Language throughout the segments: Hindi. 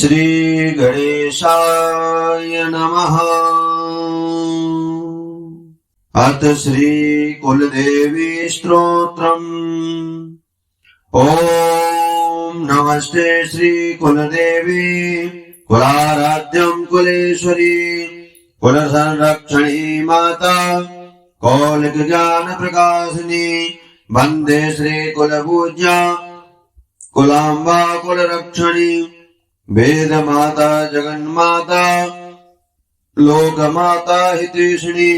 श्री गणेशाय नमः। अथ श्री कुलदेवी स्तोत्रम्। ओम नमस्ते श्री कुलदेवी कुलाराध्यं कुलेश्वरी कुलसंरक्षणी माता कौलिक ज्ञान प्रकाशिनी वंदे श्री कुलपूज्या कुलांबा कुलरक्षणी वेद माता जगन्माता लोक माता हितैषिणी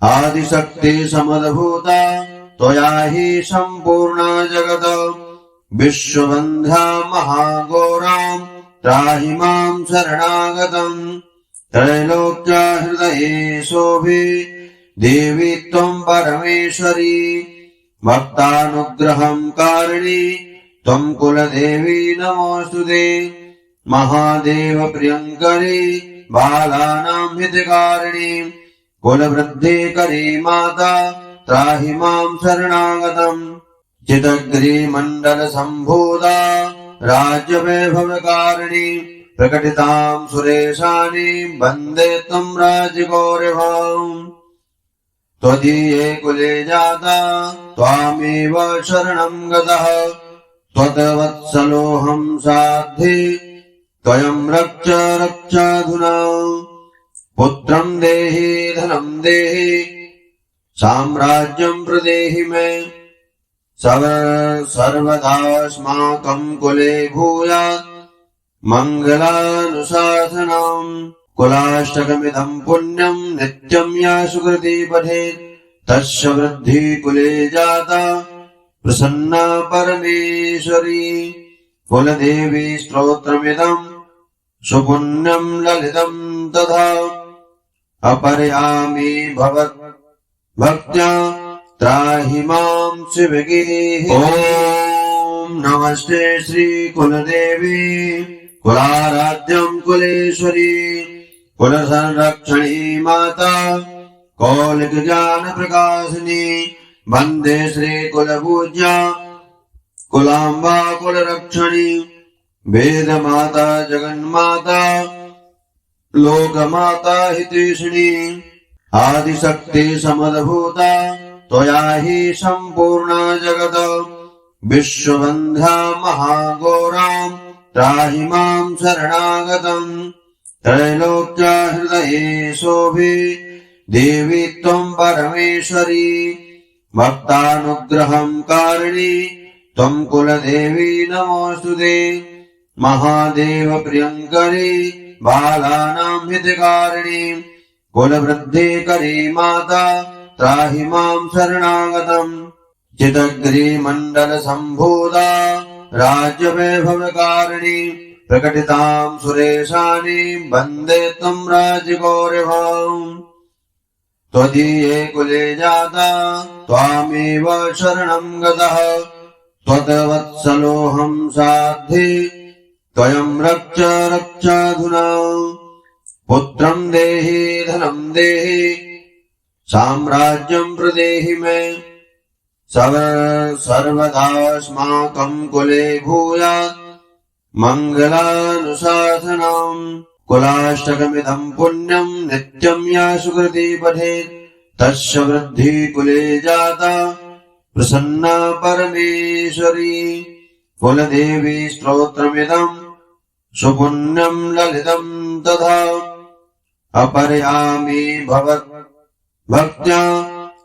आदिशक्ति समद्भूता त्वया हि सम्पूर्णा जगत् विश्वबन्ध्या महाघोरां त्राहि मां शरणागतम् त्रैलोक्य हृदये शोभे देवी त्वं परमेश्वरी भक्तानुग्रहं कारिणी त्वं कुलदेवी नमोऽस्तुते महादेव प्रियंकरी बालानां हितकारिणी कुलवृद्धिकरी माता त्राहि मां शरणागतम् चितग्री मंडल संभूता राज्यवैभवकारिणी प्रकटितां सुरेशानी वन्दे त्वं राजगौरवाम् त्वदीये कुले जाता त्वामेव शरणं गतः त्वद्वत्सलोऽहं साध्ये त्वयं रक्ष रक्षाधुना पुत्रं देहि धनं देहि साम्राज्यं प्रदेहि मे सर्वदास्माकं कुले भूयात् मङ्गलानुशासनम् कुलाष्टकमिदं पुण्यं नित्यं या सुकृती पठेत् तस्य वृद्धि कुले जाता प्रसन्ना परमेश्वरी कुलदेवी स्तोत्रमिदं सुपुण्यं ललितं तथा अपरयामि भवत् भक्त्या त्राहि मां शिवगिरिः। ओम नमस्ते श्री कुलदेवी कुलाराध्यं कुलेश्वरी कुलसंरक्षणी माता कौलिक ज्ञान प्रकाशिनी वंदे श्री कुलपूज्या कुलांबा कुलरक्षणी वेद माता जगन्माता लोक माता हितैषिणी आदिशक्ति समद्भूता त्वया हि सम्पूर्णा जगत् विश्वबन्ध्या महाघोरां त्राहि मां शरणागतम् त्रैलोक्य हृदये शोभे देवी त्वं परमेश्वरी भक्तानुग्रहं कारिणी त्वं कुलदेवी नमोऽस्तुते महादेव प्रियंकरी बालानां हितकारिणी कुलवृद्धिकरी माता त्राहि मां शरणागतम् चितग्री मंडल संभूता राज्यवैभवकारिणी प्रकटितां सुरेशानी वन्दे त्वं राजगौरवाम् त्वदीये कुले जाता त्वामेव शरणं गतः त्वद्वत्सलोऽहं साध्ये त्वयं रक्ष रक्षाधुना पुत्रं देहि धनं देहि साम्राज्यं प्रदेहि मे सर्वदास्माकं कुले भूयात् मङ्गलानुशासनम् कुलाष्टकमिदं पुण्यं नित्यं या सुकृती पठेत् तस्य वृद्धि कुले जाता प्रसन्ना परमेश्वरी कुलदेवी स्तोत्रमिदं सुपुण्यं ललितं तथा अपरयामि भवत् भक्त्या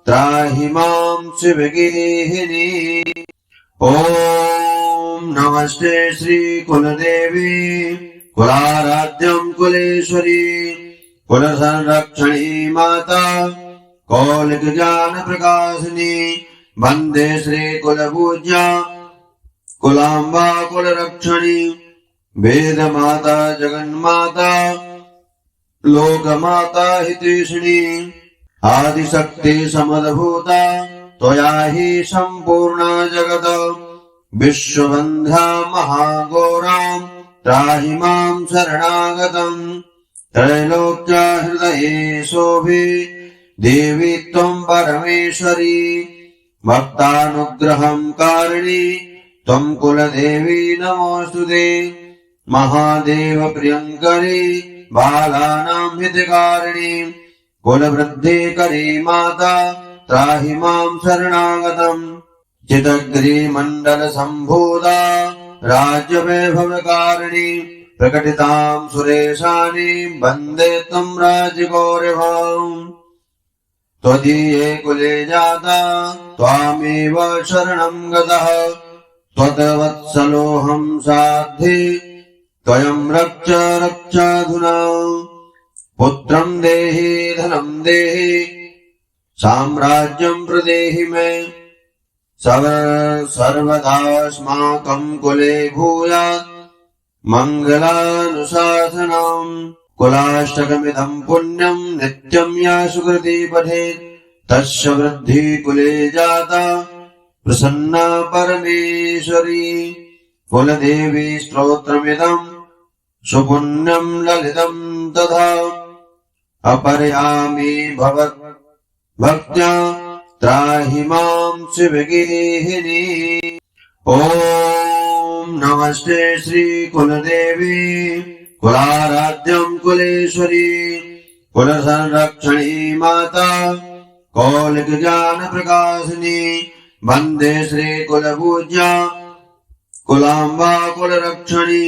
त्राहि मां शिवगिरिहिनी। ओम नमस्ते श्री कुलदेवी कुलाराध्यं कुलेश्वरी कुलसंरक्षणी माता कौलिक ज्ञान प्रकाशिनी वंदे श्री कुलपूज्या कुलांबा कुलरक्षणी वेद माता जगन्माता लोक माता हितैषिणी आदिशक्ति समद्भूता त्वया हि सम्पूर्णा जगत् विश्वबन्ध्या महाघोरां त्राहि मां शरणागतम् त्रैलोक्य हृदये शोभे देवी त्वं परमेश्वरी भक्तानुग्रहं कारिणी त्वं कुलदेवी नमोऽस्तुते महादेव प्रियंकरी बालानां हितकारिणी कुलवृद्धिकरी माता त्राहि मां शरणागतम् चिदग्री मंडल संभूता राज्यवैभवकारिणी प्रकटितां सुरेशानि वन्दे त्वं राजगौरवाम् त्वदीये कुले जाता त्वामेव शरणं गतः त्वद्वत्सलोऽहं साध्ये त्वयं रक्ष रक्षाधुना पुत्रं देहि धनं देहि साम्राज्यं प्रदेहि मे सर्वदास्माकं कुले भूयात् मङ्गलानुशासनम् कुलाष्टकमिदं पुण्यं नित्यं या सुकृती पठेत् तस्य वृद्धि कुले जाता प्रसन्ना परमेश्वरी कुलदेवी स्तोत्रमिदं सुपुण्यं ललितं तथा अपरयामि भक्त्या त्राहि मां शिवगेहिनी। ॐ नमस्ते श्री कुलदेवी कुलाराध्यं कुलेश्वरी कुलसंरक्षणी माता कौलिकज्ञान प्रकाशिनी वन्दे श्री कुलपूज्या कुलाम्बा कुलरक्षणी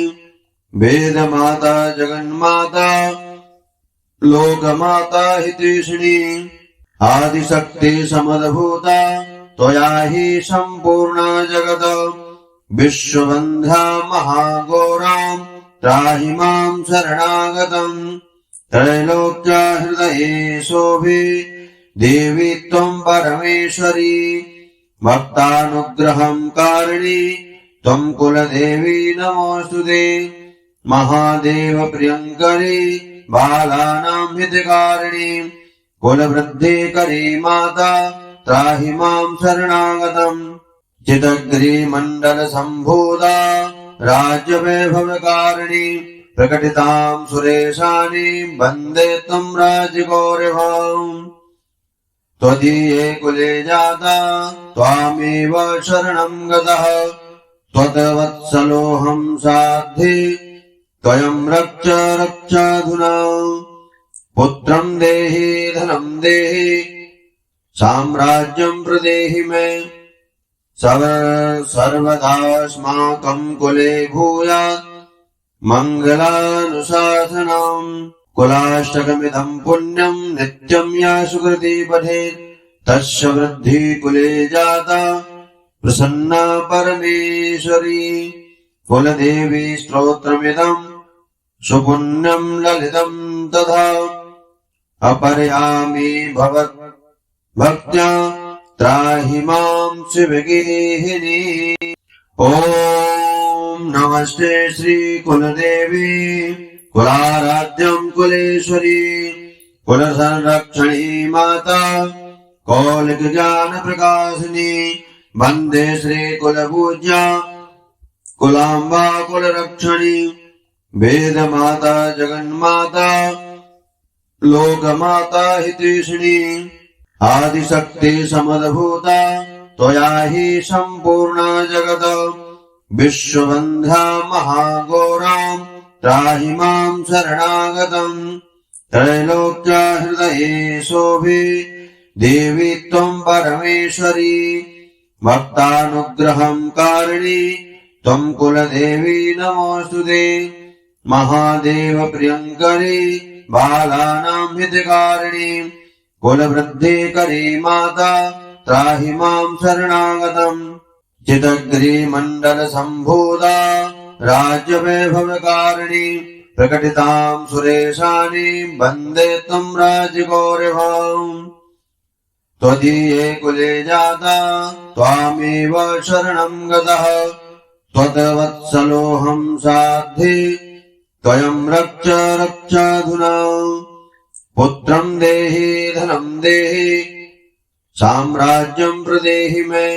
वेदमाता जगन्माता लोकमाता हितैषिणी आदिशक्ति समद्भूता त्वया हि सम्पूर्णा जगत् विश्वबन्ध्या महाघोरां त्राहि मां शरणागतम् त्रैलोक्या हृदये शोभे देवी त्वं परमेश्वरी भक्तानुग्रहं कारिणी त्वं कुलदेवी नमोऽस्तुते महादेव प्रियंकरी बालानां हितकारिणी कुलवृद्धिकरी माता त्राहि मां शरणागतम् चिदग्री मंडल संभूता राज्यवैभवकारिणी प्रकटितां सुरेशानि वन्दे त्वं राजगौरवाम् त्वदीये कुले जाता त्वामेव शरणं गतः त्वद्वत्सलोऽहं साध्ये त्वयं रक्ष रक्षाधुना पुत्रं देहि धनं देहि साम्राज्यं प्रदेहि मे सर्वदास्माकं कुले भूयात् मङ्गलानुशासनम् कुलाष्टकमिदं पुण्यं नित्यं या सुकृती पठेत् तस्य वृद्धि कुले जाता प्रसन्ना परमेश्वरी कुलदेवी स्तोत्रमिदं सुपुण्यं ललितं तथा अपरयामि भक्त्या त्राहि मां शिवगेहिनी। ॐ नमस्ते श्री कुलदेवी कुलाराध्यं कुलेश्वरी कुलसंरक्षणी माता कौलिकज्ञान प्रकाशिनी वन्दे श्री कुलपूज्या कुलाम्बा कुलरक्षणी वेदमाता जगन्माता लोकमाता हितैषिणी आदिशक्ति समद्भूता त्वया हि सम्पूर्णा जगत् विश्वबन्ध्या महाघोरां त्राहि मां शरणागतम् त्रैलोक्या हृदये शोभे देवी त्वं परमेश्वरी भक्तानुग्रहं कारिणी त्वं कुलदेवी नमोऽस्तुते महादेव प्रियंकरी बालानां हितकारिणी कुलवृद्धिकरी माता त्राहि मां शरणागतम् चिदग्री मंडल संभूता राज्यवैभवकारिणी प्रकटितां सुरेशानि वन्दे त्वं राजगौरवाम् त्वदीये कुले जाता त्वामेव शरणं गतः त्वद्वत्सलोऽहं साध्ये त्वयं रक्ष रक्षाधुना पुत्रं देहि धनं देहि साम्राज्यं प्रदेहि मे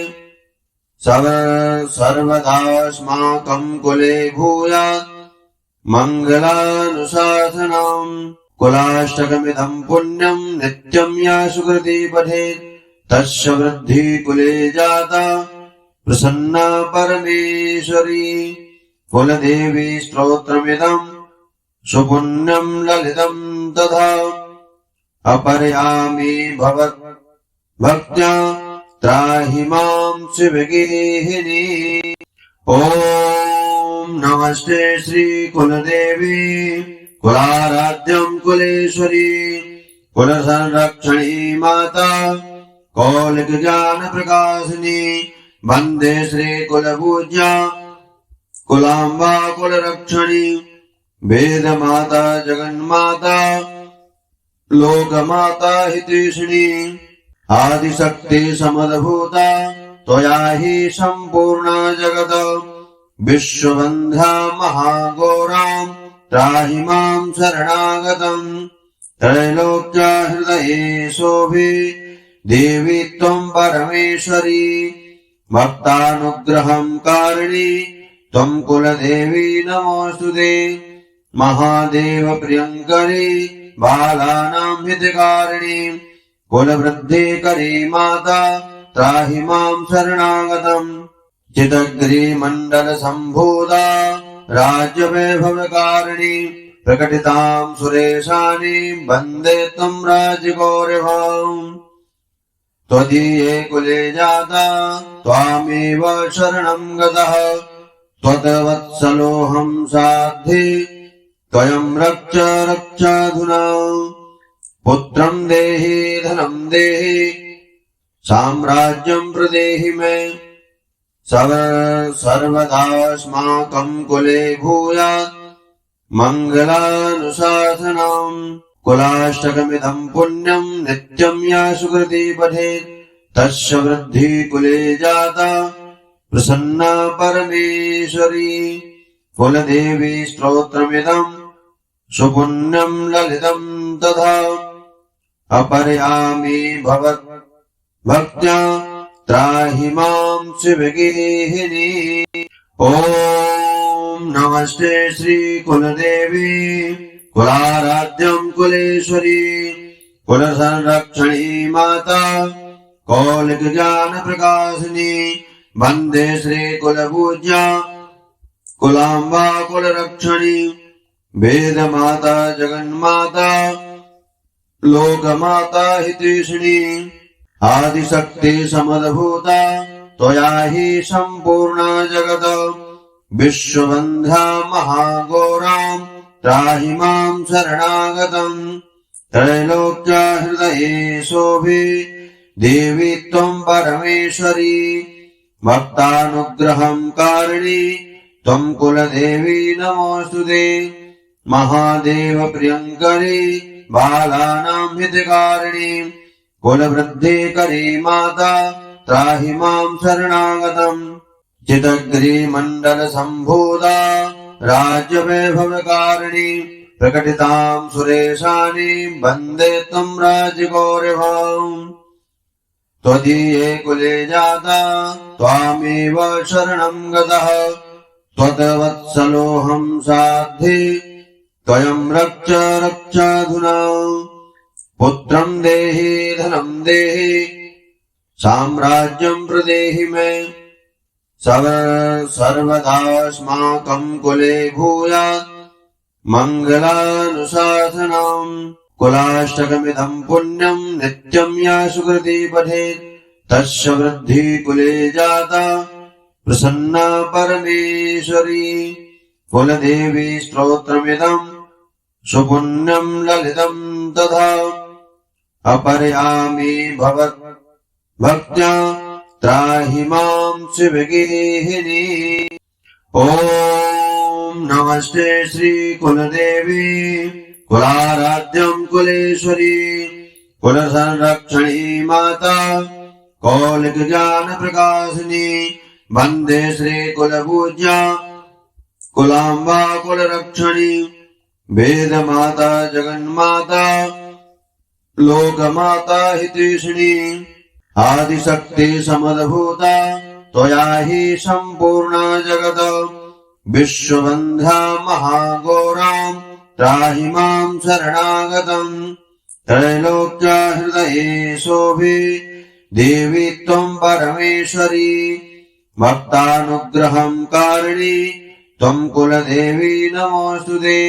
सर्वदास्माकं कुले भूयात् मङ्गलानुशासनम् कुलाष्टकमिदं पुण्यं नित्यं या सुकृती पठेत् तस्य वृद्धि कुले जाता प्रसन्ना परमेश्वरी कुलदेवी स्तोत्रमिदं सुपुण्यं ललितं तथा अपरयामि भवत् भक्त्या त्राहि मां शिवगेहिनी। ॐ नमस्ते श्री कुलदेवी कुलाराध्यं कुलेश्वरी कुलसंरक्षणी माता कौलिक ज्ञान प्रकाशिनी वंदे श्री कुलपूज्या कुलाम्बा कुलरक्षणी वेद माता जगन्माता लोकमाता हितैषिणी आदिशक्ति समद्भूता त्वया हि सम्पूर्णा जगत् विश्वबन्ध्या महाघोरां त्राहि मां शरणागतम् त्रैलोक्या हृदये शोभे देवी त्वं परमेश्वरी भक्तानुग्रहं कारिणी त्वं कुलदेवी नमोऽस्तुते महादेव प्रियङ्करी बालानां हितकारिणी कुलवृद्धिकरी माता त्राहि मां शरणागतम् चिदग्रिमण्डल सम्भूता राज्यवैभवकारिणी प्रकटितां सुरेशानी वन्दे त्वं राजगौरवाम् त्वदीये कुले जाता त्वामेव शरणं गतः त्वद्वत्सलोऽहं साध्ये त्वयं रक्षाधुना पुत्रं देहि धनं देहि साम्राज्यं प्रदेहि मे सर्वदास्माकं कुले भूयात् मङ्गलानुशासनम् कुलाष्टकमिदं पुण्यं नित्यं या सुकृती पठेत् तस्य वृद्धि कुले जाता प्रसन्ना परमेश्वरी कुलदेवी स्तोत्रमिदं सुपुण्यं ललितं तथा अपरयामि भवत् भक्त्या त्राहि मां शिवगेहिनी। ॐ नमस्ते श्री कुलदेवी कुलाराध्यं कुलेश्वरी कुलसंरक्षणी माता कौलिक ज्ञान प्रकाशिनी वंदे श्री कुलपूज्या कुलाम्बा कुलरक्षणी वेद माता जगन्माता लोकमाता हितैषिणी आदिशक्ति समद्भूता त्वया हि सम्पूर्णा जगत् विश्वबन्ध्या महाघोरां त्राहि मां शरणागतम् त्रैलोक्या हृदये शोभे देवी त्वं परमेश्वरी भक्तानुग्रहं कारिणी त्वं कुलदेवी नमोऽस्तुते महादेव प्रियङ्करी बालानां हितकारिणी कुलवृद्धिकरी माता त्राहि मां शरणागतम् चिदग्रिमण्डल सम्भूता राज्यवैभवकारिणी प्रकटितां सुरेशानी वन्दे त्वं राजगौरवाम् त्वदीये कुले जाता त्वामेव शरणं गतः त्वद्वत्सलोऽहं साध्ये त्वयं रक्षाधुना पुत्रं देहि धनं देहि साम्राज्यं प्रदेहि मे सर्वदास्माकं कुले भूयात् मङ्गलानुशासनम् कुलाष्टकमिदं पुण्यं नित्यं या सुकृती पठेत् तस्य वृद्धि कुले जाता प्रसन्ना परमेश्वरी कुलदेवी स्तोत्रमिदं सुपुण्यं ललितं तथा अपरयामि भवत् भक्त्या त्राहि मां शिवगेहिनी। ॐ नमस्ते श्री कुलदेवी कुलाराध्यं कुलेश्वरी कुलसंरक्षणी माता कौलिक ज्ञान प्रकाशिनी वंदे श्री कुलपूज्या कुलाम्बा कुलरक्षणी वेद माता जगन्माता लोकमाता हितैषिणी आदिशक्ति समद्भूता त्वया हि सम्पूर्णा जगत् विश्वबन्ध्या महाघोरां त्राहि मां शरणागतम् त्रैलोक्या हृदये शोभे देवी त्वं परमेश्वरी भक्तानुग्रहं कारिणी त्वं कुलदेवी नमोऽस्तुते।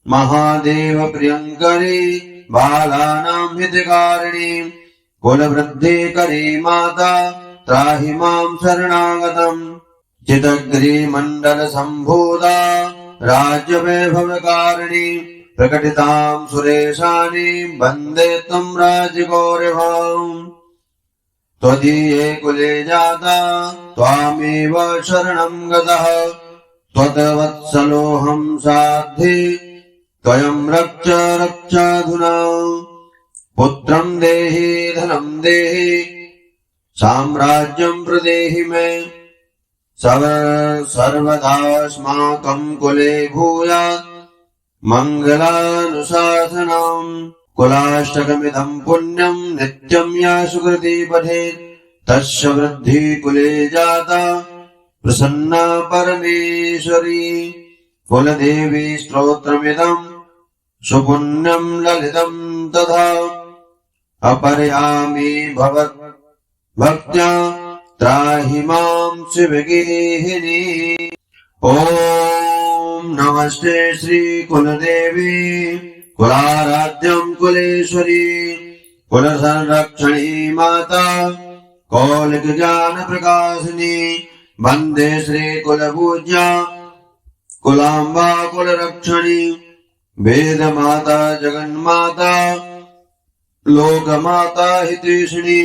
महादेव प्रियङ्करी बालानां हितकारिणी कुलवृद्धिकरी माता त्राहि मां शरणागतम्। चितग्रीमण्डलसम्भूता राज्यवैभवकारिणी प्रकटितां सुरेशानि वन्दे त्वं राज्यगौरवाम्। त्वदीये कुले जाता त्वामेव शरणं गतः त्वद्वत्सलोऽहं साध्ये त्वयं रक्ष रक्षाधुना। पुत्रं देहि धनं देहि साम्राज्यं प्रदेहि मे सर्वदास्माकं कुले भूयात् मङ्गलानुशासनम्। कुलाष्टकमिदं पुण्यं नित्यं या सुकृती पठेत् तस्य वृद्धि कुले जाता प्रसन्ना परमेश्वरी। कुलदेवी स्तोत्रमिदं सुपुण्यं ललितं तथा अपरयामि भवत् भक्त्या त्राहि मां शिवगेहिनी। ॐ नमस्ते श्री कुलदेवी कुलाराध्यं कुलेश्वरी कुलसंरक्षणी माता कौलिकज्ञानप्रकाशिनी वन्दे श्री कुलपूज्या कुलाम्बा कुलरक्षणी वेदमाता जगन्माता लोकमाता हितैषिणी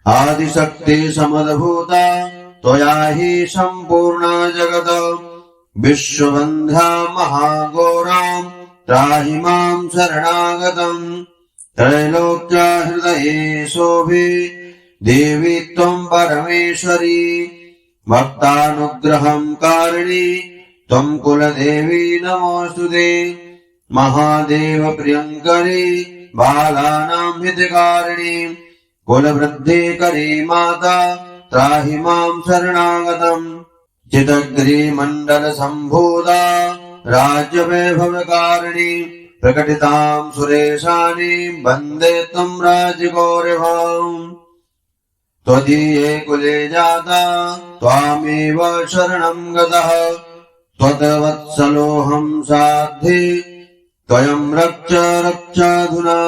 आदिशक्ति समद्भूता त्वया हि सम्पूर्णा जगत् विश्ववन्ध्या महाघोरां त्राहि मां शरणागतम्। त्रैलोक्या हृदये शोभे देवी त्वं परमेश्वरी भक्तानुग्रहं कारिणी त्वं कुलदेवी नमोऽस्तुते। महादेव प्रियङ्करी बालानां हितकारिणी कुलवृद्धिकरी माता त्राहि मां शरणागतम्। चितग्रीमण्डलसम्भूता राज्यवैभवकारिणी प्रकटितां सुरेशानि वन्दे त्वं राज्यगौरवाम्। त्वदीये कुले जाता त्वामेव शरणं गतः त्वद्वत्सलोऽहं साध्ये त्वयं रक्ष रक्षाधुना।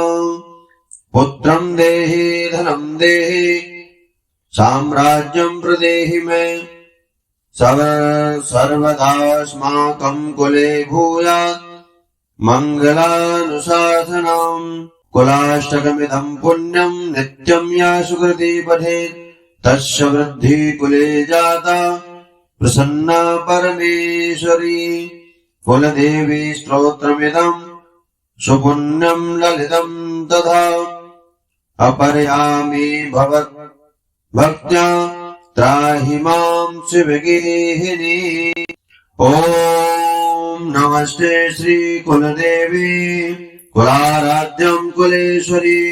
पुत्रं देहि धनं देहि साम्राज्यं प्रदेहि मे सर्वदास्माकं कुले भूयात् मङ्गलानुशासनम्। कुलाष्टकमिदं पुण्यं नित्यं या सुकृती पठेत् तस्य वृद्धि कुले जाता प्रसन्ना परमेश्वरी। कुलदेवी स्तोत्रमिदं सुपुण्यं ललितं तथा अपरयामि भवत् भक्त्या त्राहि मां शिवगेहिनी। ॐ नमस्ते श्री कुलदेवी कुलाराध्यं कुलेश्वरी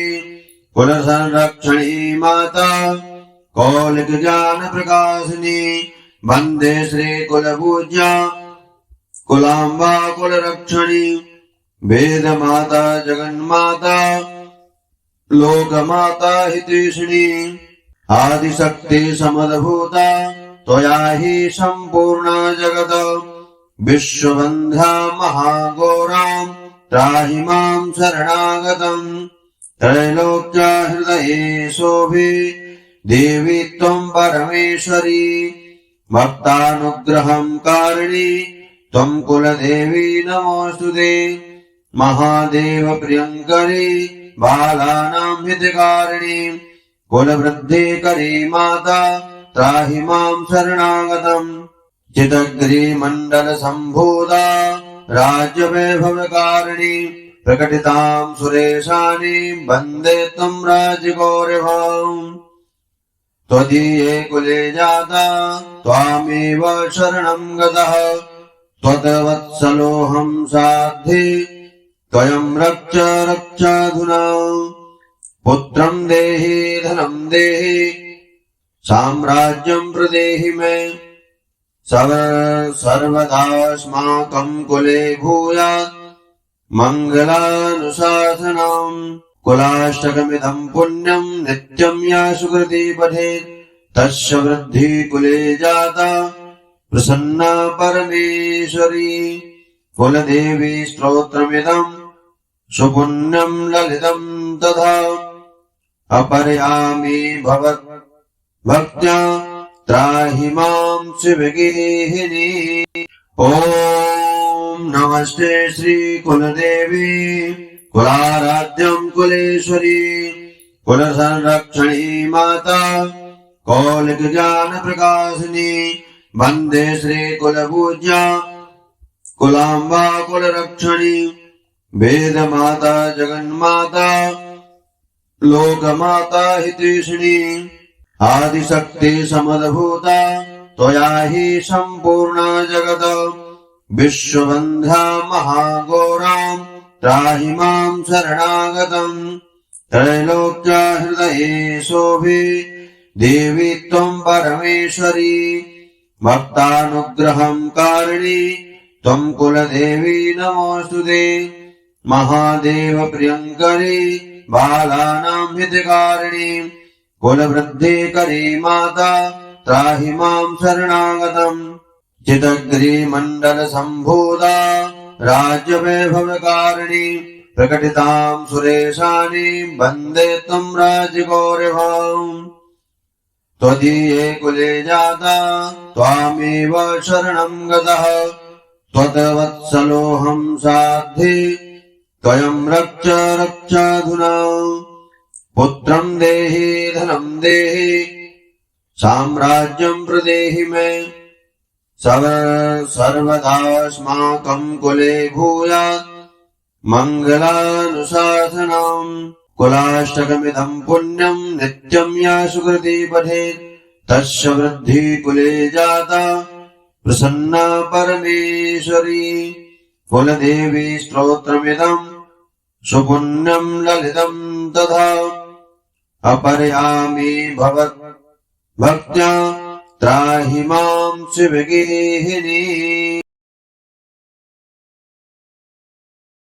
कुलसंरक्षणी माता कौलिकज्ञानप्रकाशिनी वन्दे श्री कुलपूज्या कुलाम्बा कुलरक्षणी वेदमाता जगन्माता लोकमाता हितैषिणी आदिशक्ति समद्भूता त्वया हि सम्पूर्णा जगत् विश्ववन्ध्या महाघोरां त्राहि मां शरणागतम्। त्रैलोक्या हृदये शोभे देवी त्वं परमेश्वरी भक्तानुग्रहं कारिणी त्वं कुलदेवी नमोऽस्तुते। महादेव प्रियङ्करी बालानां हितकारिणी कुलवृद्धिकरी माता त्राहि मां शरणागतम्। चितग्रीमण्डलसम्भूता राज्यवैभवकारिणी प्रकटितां सुरेशानि वन्दे त्वं राज्यगौरवाम्। त्वदीये कुले जाता त्वामेव शरणं गतः त्वद्वत्सलोऽहं साध्ये त्वयं रक्ष रक्षाधुना। पुत्रं देहि धनं देहि साम्राज्यं प्रदेहि मे सर्वदास्माकं कुले भूयात् मङ्गलानुशासनम्। कुलाष्टकमिदं पुण्यं नित्यं या सुकृती पठेत् तस्य वृद्धि कुले जाता प्रसन्ना परमेश्वरी कुलदेवी स्तोत्रमिदं सुपुण्यं ललितं तथा अपरयामि भवत् भक्त्या त्राहि मां शिवगेहिनी। ॐ नमस्ते श्री कुलदेवी कुलाराध्यं कुलेश्वरी कुलसंरक्षणी माता कौलिक ज्ञान प्रकाशिनी वंदे श्री कुलपूज्या कुलाम्बा कुलरक्षणी वेद माता जगन्माता लोकमाता हितैषिणी आदिशक्ति समद्भूता त्वया हि सम्पूर्णा जगत् विश्वबन्ध्या महाघोरां त्राहि मां शरणागतम् त्रैलोक्या हृदये शोभे देवी त्वं परमेश्वरी भक्तानुग्रहं कारिणी त्वं कुलदेवी नमोऽस्तुते महादेव प्रियङ्करी बालानां हितकारिणी कुलवृद्धिकरी माता त्राहि मां शरणागतम् चितगिरिमण्डल सम्भूता राज्यवैभवकारिणी प्रकटितां सुरेशानि वन्दे त्वं राजगौरवाम् त्वदीये कुले जाता त्वामेव शरणं गतः त्वद्वत्सलोऽहं साध्ये त्वयं रक्ष रक्षाधुना पुत्रं देहि धनं देहि साम्राज्यं प्रदेहि मे सर्वदास्माकं कुले भूयात् मङ्गलानुशासनम् कुलाष्टकमिदं पुण्यं नित्यं या सुकृती पठेत् तस्य वृद्धि कुले जाता प्रसन्ना परमेश्वरी कुलदेवी स्तोत्रमिदं सुपुण्यं ललितं तथा अपरयामि भवत् भक्त्या त्राहि मां शिवगेहिनी।